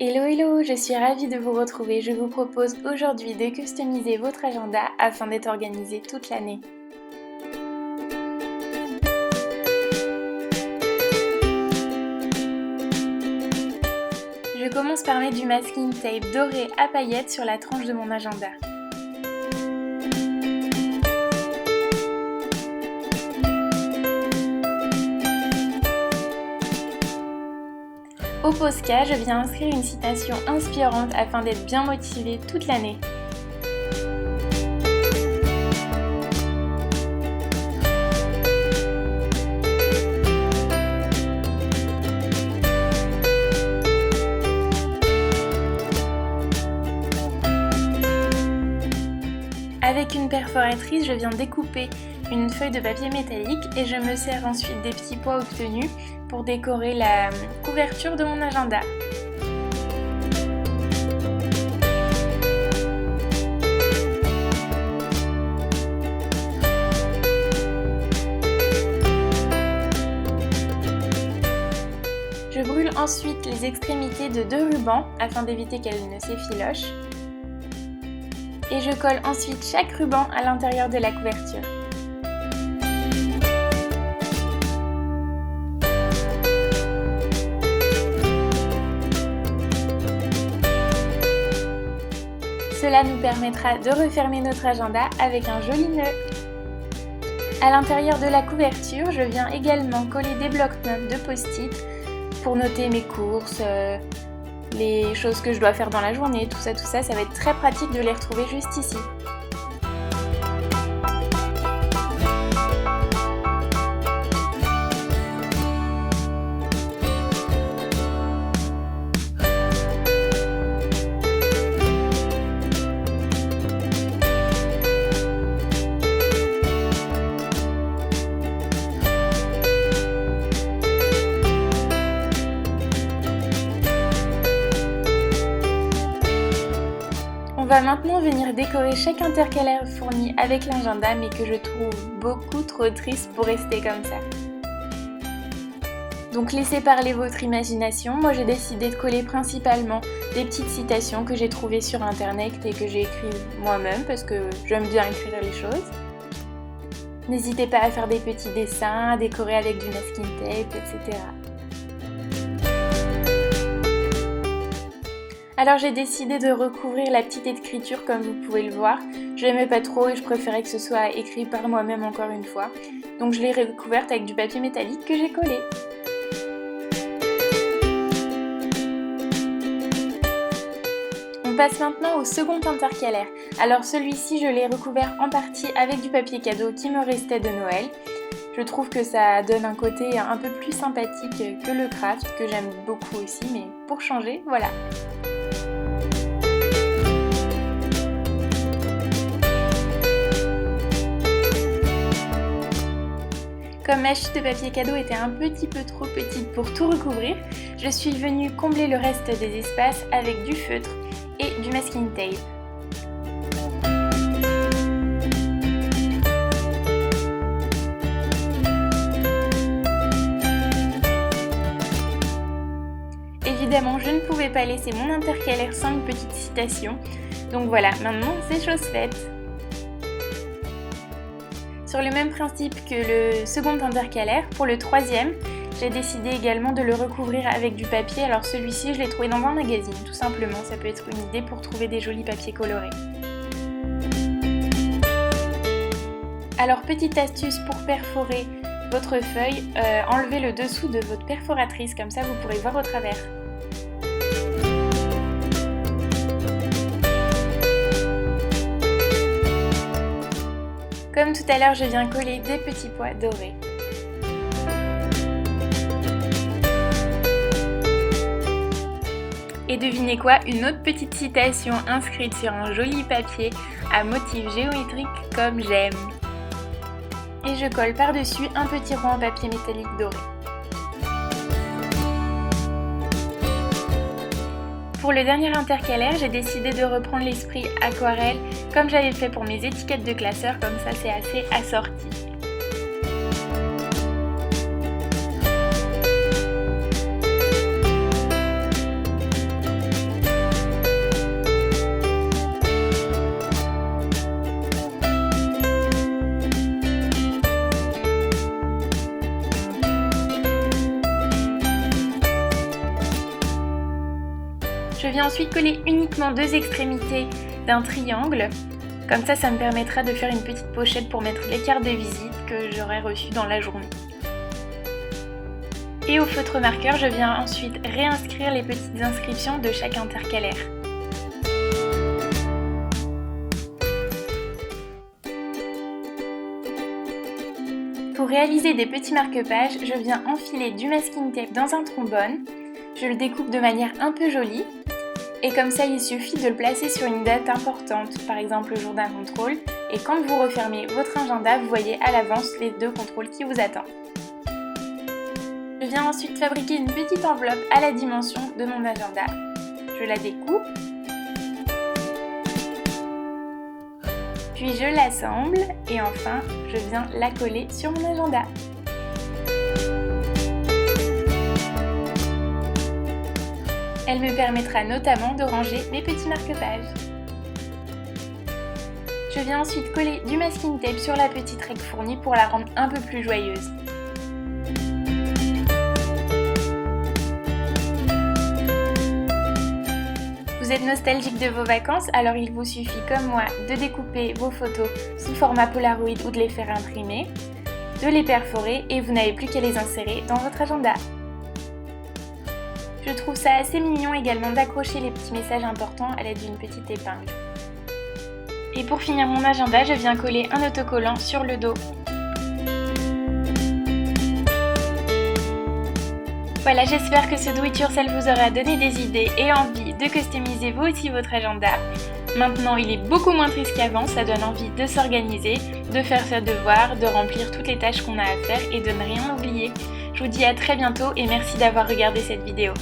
Hello hello, je suis ravie de vous retrouver. Je vous propose aujourd'hui de customiser votre agenda afin d'être organisé toute l'année. Je commence par mettre du masking tape doré à paillettes sur la tranche de mon agenda. Au Posca, je viens inscrire une citation inspirante afin d'être bien motivée toute l'année. Avec une perforatrice, je viens découper une feuille de papier métallique et je me sers ensuite des petits pois obtenus pour décorer la couverture de mon agenda. Je brûle ensuite les extrémités de 2 rubans afin d'éviter qu'elles ne s'effilochent. Et je colle ensuite chaque ruban à l'intérieur de la couverture. Cela nous permettra de refermer notre agenda avec un joli nœud. À l'intérieur de la couverture, je viens également coller des blocs-notes de post-it pour noter mes courses, les choses que je dois faire dans la journée, tout ça va être très pratique de les retrouver juste ici. On va maintenant venir décorer chaque intercalaire fourni avec l'agenda, mais que je trouve beaucoup trop triste pour rester comme ça. Donc laissez parler votre imagination. Moi j'ai décidé de coller principalement des petites citations que j'ai trouvées sur internet et que j'ai écrites moi-même parce que j'aime bien écrire les choses. N'hésitez pas à faire des petits dessins, à décorer avec du masking tape, etc. Alors j'ai décidé de recouvrir la petite écriture comme vous pouvez le voir. Je l'aimais pas trop et je préférais que ce soit écrit par moi-même encore une fois. Donc je l'ai recouverte avec du papier métallique que j'ai collé. On passe maintenant au second intercalaire. Alors celui-ci je l'ai recouvert en partie avec du papier cadeau qui me restait de Noël. Je trouve que ça donne un côté un peu plus sympathique que le craft, que j'aime beaucoup aussi, mais pour changer, voilà. Comme ma chute de papier cadeau était un petit peu trop petite pour tout recouvrir, je suis venue combler le reste des espaces avec du feutre et du masking tape. Évidemment, je ne pouvais pas laisser mon intercalaire sans une petite citation, donc voilà, maintenant c'est chose faite. Sur le même principe que le second intercalaire, pour le troisième, j'ai décidé également de le recouvrir avec du papier. Alors celui-ci, je l'ai trouvé dans un magazine, tout simplement. Ça peut être une idée pour trouver des jolis papiers colorés. Alors petite astuce pour perforer votre feuille, enlevez le dessous de votre perforatrice, comme ça vous pourrez voir au travers. Comme tout à l'heure, je viens coller des petits pois dorés. Et devinez quoi, une autre petite citation inscrite sur un joli papier à motif géométrique comme j'aime. Et je colle par-dessus un petit rond en papier métallique doré. Pour le dernier intercalaire, j'ai décidé de reprendre l'esprit aquarelle comme j'avais fait pour mes étiquettes de classeurs, comme ça c'est assez assorti. Je viens ensuite coller uniquement 2 extrémités d'un triangle. Comme ça me permettra de faire une petite pochette pour mettre les cartes de visite que j'aurai reçues dans la journée. Et au feutre marqueur, je viens ensuite réinscrire les petites inscriptions de chaque intercalaire. Pour réaliser des petits marque-pages, je viens enfiler du masking tape dans un trombone. Je le découpe de manière un peu jolie. Et comme ça, il suffit de le placer sur une date importante, par exemple le jour d'un contrôle. Et quand vous refermez votre agenda, vous voyez à l'avance les 2 contrôles qui vous attendent. Je viens ensuite fabriquer une petite enveloppe à la dimension de mon agenda. Je la découpe. Puis je l'assemble et enfin, je viens la coller sur mon agenda. Elle me permettra notamment de ranger mes petits marque-pages. Je viens ensuite coller du masking tape sur la petite règle fournie pour la rendre un peu plus joyeuse. Vous êtes nostalgique de vos vacances, alors il vous suffit comme moi de découper vos photos sous format Polaroid ou de les faire imprimer, de les perforer et vous n'avez plus qu'à les insérer dans votre agenda. Je trouve ça assez mignon également d'accrocher les petits messages importants à l'aide d'une petite épingle. Et pour finir mon agenda, je viens coller un autocollant sur le dos. Voilà, j'espère que ce do it yourself vous aura donné des idées et envie de customiser vous aussi votre agenda. Maintenant, il est beaucoup moins triste qu'avant, ça donne envie de s'organiser, de faire ses devoirs, de remplir toutes les tâches qu'on a à faire et de ne rien oublier. Je vous dis à très bientôt et merci d'avoir regardé cette vidéo.